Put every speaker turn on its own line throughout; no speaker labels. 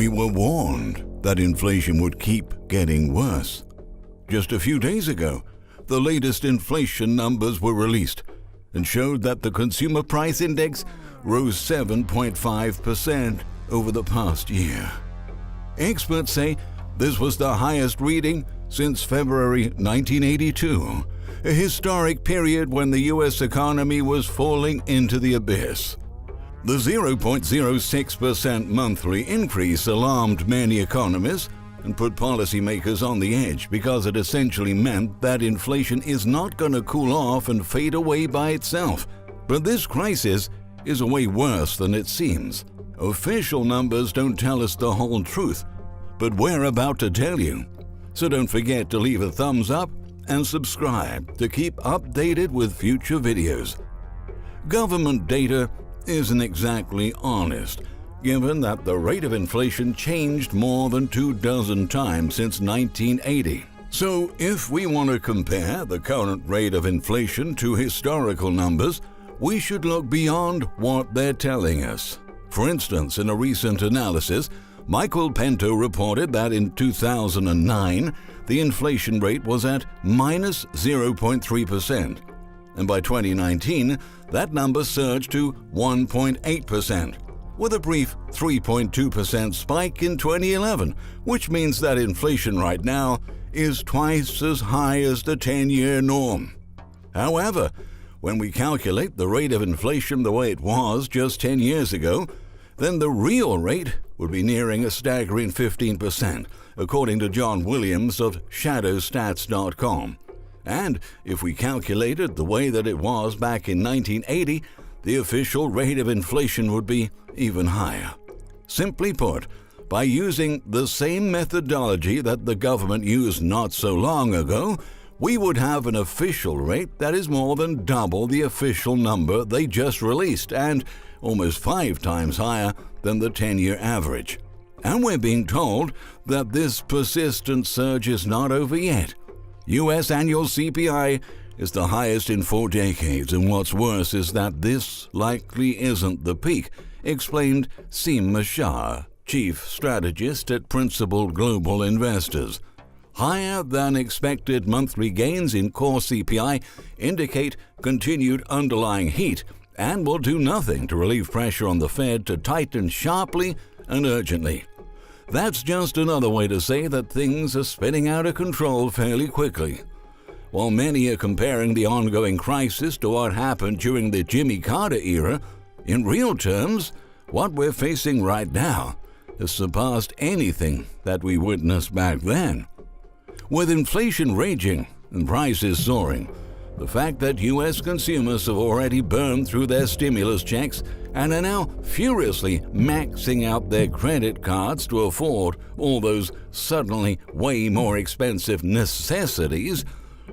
We were warned that inflation would keep getting worse. Just a few days ago, the latest inflation numbers were released and showed that the Consumer Price Index rose 7.5% over the past year. Experts say this was the highest reading since February 1982, a historic period when the U.S. economy was falling into the abyss. The 0.06% monthly increase alarmed many economists and put policymakers on the edge because it essentially meant that inflation is not going to cool off and fade away by itself. But this crisis is way worse than it seems. Official numbers don't tell us the whole truth, but we're about to tell you. So don't forget to leave a thumbs up and subscribe to keep updated with future videos. Government data isn't exactly honest, given that the rate of inflation changed more than 24 times since 1980. So if we want to compare the current rate of inflation to historical numbers, we should look beyond what they're telling us. For instance, in a recent analysis, Michael Pento reported that in 2009, the inflation rate was at minus 0.3%. And by 2019, that number surged to 1.8%, with a brief 3.2% spike in 2011, which means that inflation right now is twice as high as the 10-year norm. However, when we calculate the rate of inflation the way it was just 10 years ago, then the real rate would be nearing a staggering 15%, according to John Williams of Shadowstats.com. And if we calculated the way that it was back in 1980, the official rate of inflation would be even higher. Simply put, by using the same methodology that the government used not so long ago, we would have an official rate that is more than double the official number they just released and almost 5 times higher than the 10-year average. And we're being told that this persistent surge is not over yet. U.S. annual CPI is the highest in 4 decades, and what's worse is that this likely isn't the peak, explained Seema Shah, chief strategist at Principal Global Investors. Higher than expected monthly gains in core CPI indicate continued underlying heat and will do nothing to relieve pressure on the Fed to tighten sharply and urgently. That's just another way to say that things are spinning out of control fairly quickly. While many are comparing the ongoing crisis to what happened during the Jimmy Carter era, in real terms, what we're facing right now has surpassed anything that we witnessed back then. With inflation raging and prices soaring, the fact that U.S. consumers have already burned through their stimulus checks and are now furiously maxing out their credit cards to afford all those suddenly way more expensive necessities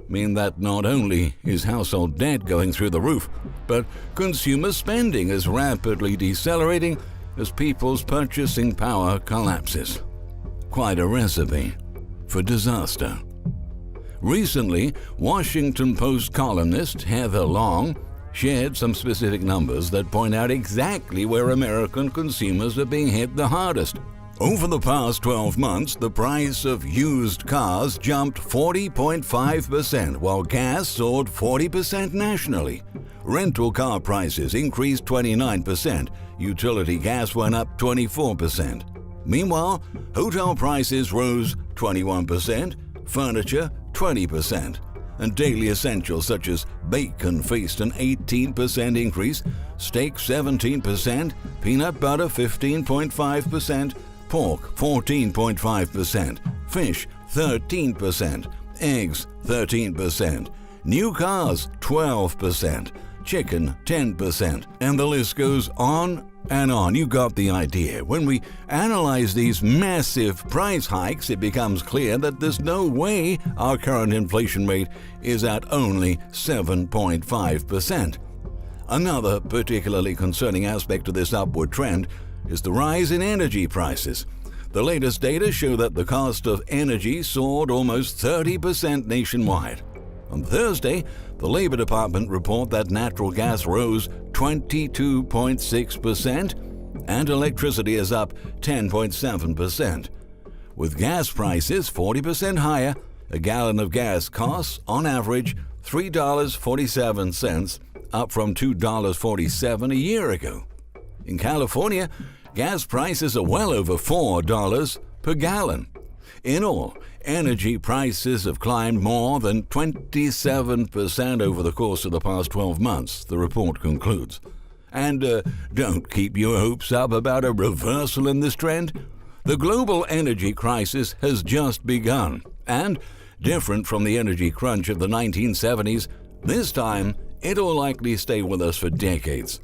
mean that not only is household debt going through the roof, but consumer spending is rapidly decelerating as people's purchasing power collapses. Quite a recipe for disaster. Recently, Washington Post columnist Heather Long shared some specific numbers that point out exactly where American consumers are being hit the hardest. Over the past 12 months, the price of used cars jumped 40.5%, while gas soared 40% nationally. Rental car prices increased 29%, utility gas went up 24%. Meanwhile, hotel prices rose 21%, furniture 20%, and daily essentials such as bacon faced an 18% increase, steak 17%, peanut butter 15.5%, pork 14.5%, fish 13%, eggs 13%, new cars 12%, chicken 10%, and the list goes on and on. You got the idea. When we analyze these massive price hikes, it becomes clear that there's no way our current inflation rate is at only 7.5%. Another particularly concerning aspect of this upward trend is the rise in energy prices. The latest data show that the cost of energy soared almost 30% nationwide. On Thursday, the Labor Department reported that natural gas rose 22.6%, and electricity is up 10.7%. With gas prices 40% higher, a gallon of gas costs, on average, $3.47, up from $2.47 a year ago. In California, gas prices are well over $4 per gallon. In all, energy prices have climbed more than 27% over the course of the past 12 months, the report concludes. And don't keep your hopes up about a reversal in this trend. The global energy crisis has just begun, and, different from the energy crunch of the 1970s, this time it'll likely stay with us for decades.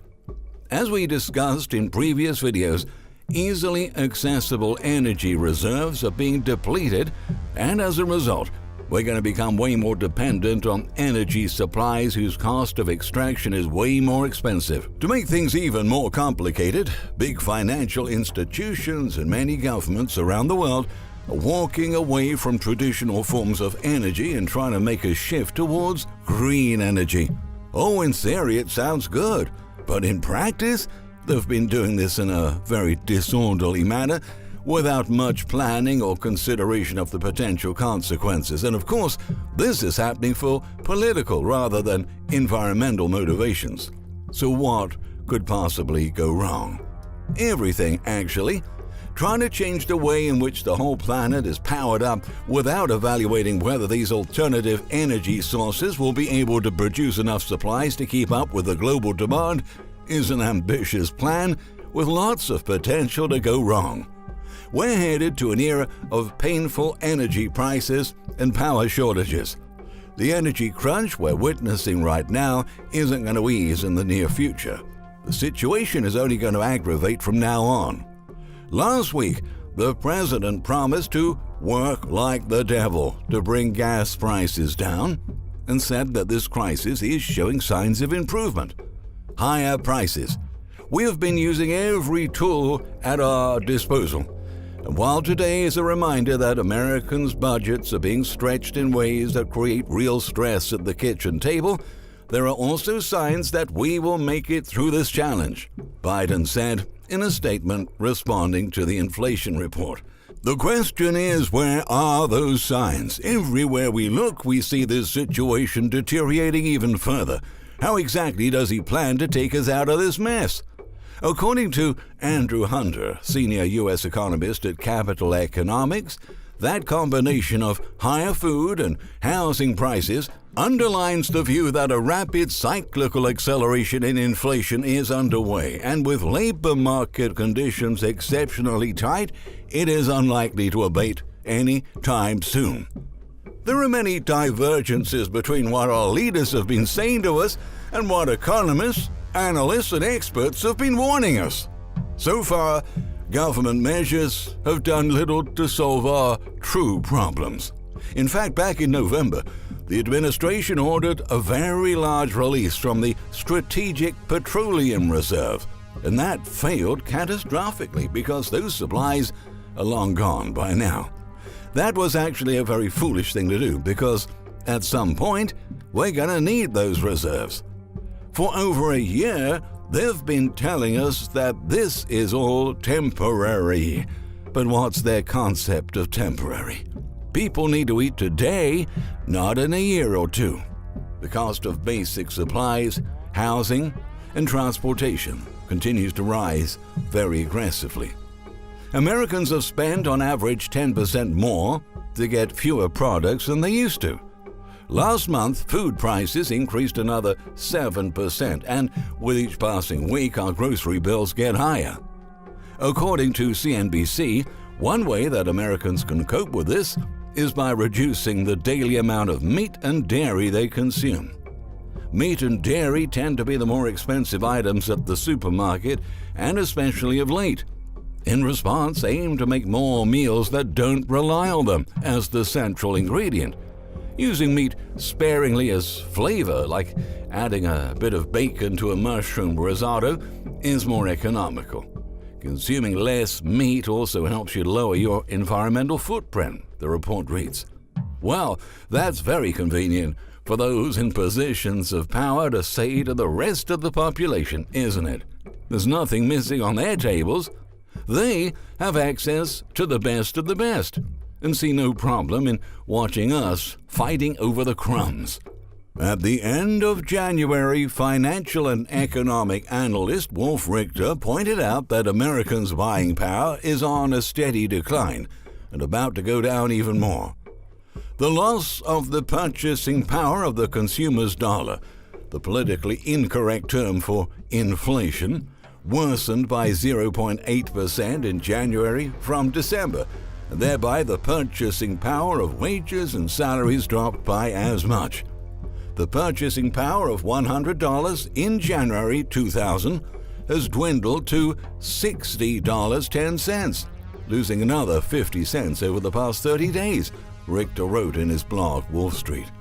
As we discussed in previous videos, easily accessible energy reserves are being depleted, and as a result, we're going to become way more dependent on energy supplies whose cost of extraction is way more expensive. To make things even more complicated, big financial institutions and many governments around the world are walking away from traditional forms of energy and trying to make a shift towards green energy. Oh, in theory it sounds good, but in practice, they've been doing this in a very disorderly manner without much planning or consideration of the potential consequences. And of course, this is happening for political rather than environmental motivations. So what could possibly go wrong? Everything, actually. Trying to change the way in which the whole planet is powered up without evaluating whether these alternative energy sources will be able to produce enough supplies to keep up with the global demand is an ambitious plan with lots of potential to go wrong. We're headed to an era of painful energy prices and power shortages. The energy crunch we're witnessing right now isn't going to ease in the near future. The situation is only going to aggravate from now on. Last week, the president promised to work like the devil to bring gas prices down and said that this crisis is showing signs of improvement. Higher prices. We have been using every tool at our disposal. And while today is a reminder that Americans' budgets are being stretched in ways that create real stress at the kitchen table, there are also signs that we will make it through this challenge, Biden said in a statement responding to the inflation report. The question is, where are those signs? Everywhere we look, we see this situation deteriorating even further. How exactly does he plan to take us out of this mess? According to Andrew Hunter, senior U.S. economist at Capital Economics, that combination of higher food and housing prices underlines the view that a rapid cyclical acceleration in inflation is underway, and with labor market conditions exceptionally tight, it is unlikely to abate any time soon. There are many divergences between what our leaders have been saying to us and what economists, analysts, and experts have been warning us. So far, government measures have done little to solve our true problems. In fact, back in November, the administration ordered a very large release from the Strategic Petroleum Reserve, and that failed catastrophically because those supplies are long gone by now. That was actually a very foolish thing to do because at some point, we're going to need those reserves. For over a year, they've been telling us that this is all temporary. But what's their concept of temporary? People need to eat today, not in a year or two. The cost of basic supplies, housing, and transportation continues to rise very aggressively. Americans have spent on average 10% more to get fewer products than they used to. Last month, food prices increased another 7%, and with each passing week, our grocery bills get higher. According to CNBC, one way that Americans can cope with this is by reducing the daily amount of meat and dairy they consume. Meat and dairy tend to be the more expensive items at the supermarket, and especially of late. In response, aim to make more meals that don't rely on them as the central ingredient. Using meat sparingly as flavor, like adding a bit of bacon to a mushroom risotto, is more economical. Consuming less meat also helps you lower your environmental footprint, the report reads. Well, that's very convenient for those in positions of power to say to the rest of the population, isn't it? There's nothing missing on their tables. They have access to the best of the best and see no problem in watching us fighting over the crumbs. At the end of January, financial and economic analyst Wolf Richter pointed out that Americans' buying power is on a steady decline and about to go down even more. The loss of the purchasing power of the consumer's dollar, the politically incorrect term for inflation, worsened by 0.8% in January from December, and thereby the purchasing power of wages and salaries dropped by as much. The purchasing power of $100 in January 2000 has dwindled to $60.10, losing another 50 cents over the past 30 days, Richter wrote in his blog Wall Street.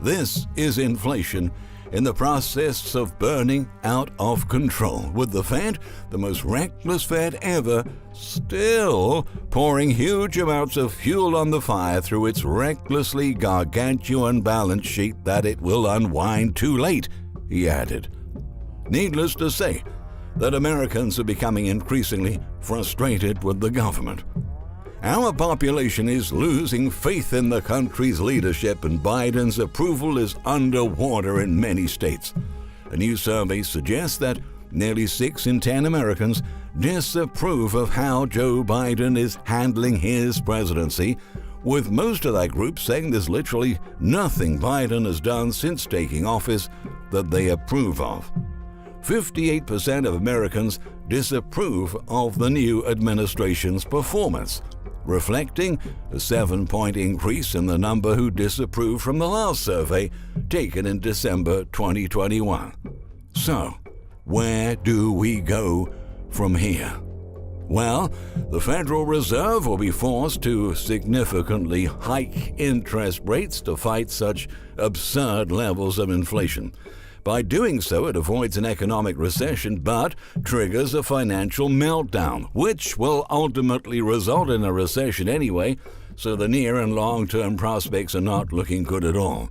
This is inflation in the process of burning out of control, with the Fed, the most reckless Fed ever, still pouring huge amounts of fuel on the fire through its recklessly gargantuan balance sheet that it will unwind too late, he added. Needless to say that Americans are becoming increasingly frustrated with the government. Our population is losing faith in the country's leadership, and Biden's approval is underwater in many states. A new survey suggests that nearly 6 in 10 Americans disapprove of how Joe Biden is handling his presidency, with most of that group saying there's literally nothing Biden has done since taking office that they approve of. 58% of Americans disapprove of the new administration's performance, reflecting a 7-point increase in the number who disapprove from the last survey taken in December 2021. So, where do we go from here? Well, the Federal Reserve will be forced to significantly hike interest rates to fight such absurd levels of inflation. By doing so, it avoids an economic recession but triggers a financial meltdown, which will ultimately result in a recession anyway, so the near and long-term prospects are not looking good at all.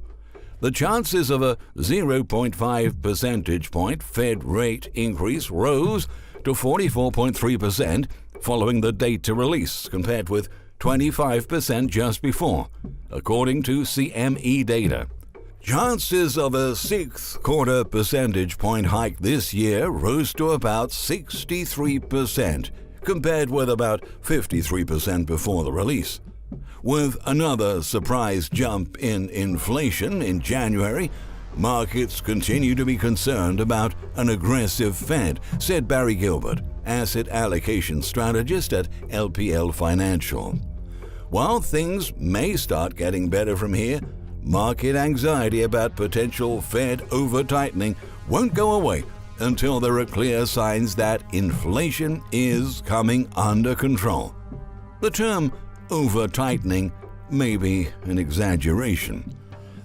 The chances of a 0.5 percentage point Fed rate increase rose to 44.3% following the data release, compared with 25% just before, according to CME data. Chances of a 6/4 percentage point hike this year rose to about 63%, compared with about 53% before the release. With another surprise jump in inflation in January, markets continue to be concerned about an aggressive Fed, said Barry Gilbert, asset allocation strategist at LPL Financial. While things may start getting better from here, market anxiety about potential Fed over-tightening won't go away until there are clear signs that inflation is coming under control. The term over-tightening may be an exaggeration.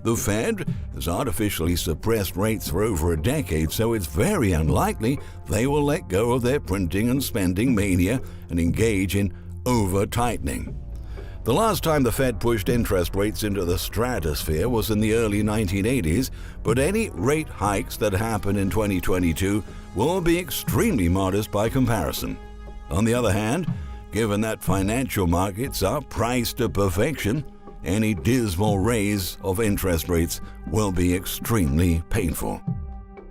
The Fed has artificially suppressed rates for over a decade, so it's very unlikely they will let go of their printing and spending mania and engage in over-tightening. The last time the Fed pushed interest rates into the stratosphere was in the early 1980s, but any rate hikes that happen in 2022 will be extremely modest by comparison. On the other hand, given that financial markets are priced to perfection, any dismal raise of interest rates will be extremely painful.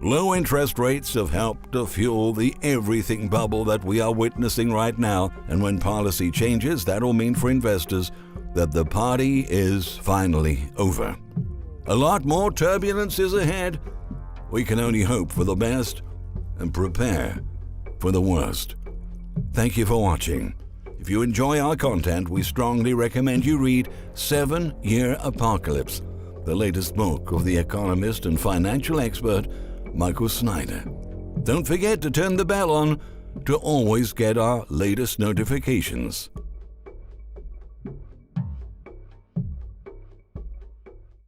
Low interest rates have helped to fuel the everything bubble that we are witnessing right now, and when policy changes, that'll mean for investors that the party is finally over. A lot more turbulence is ahead. We can only hope for the best and prepare for the worst. Thank you for watching. If you enjoy our content, we strongly recommend you read 7-Year Apocalypse, the latest book of the economist and financial expert Michael Snyder. Don't forget to turn the bell on to always get our latest notifications.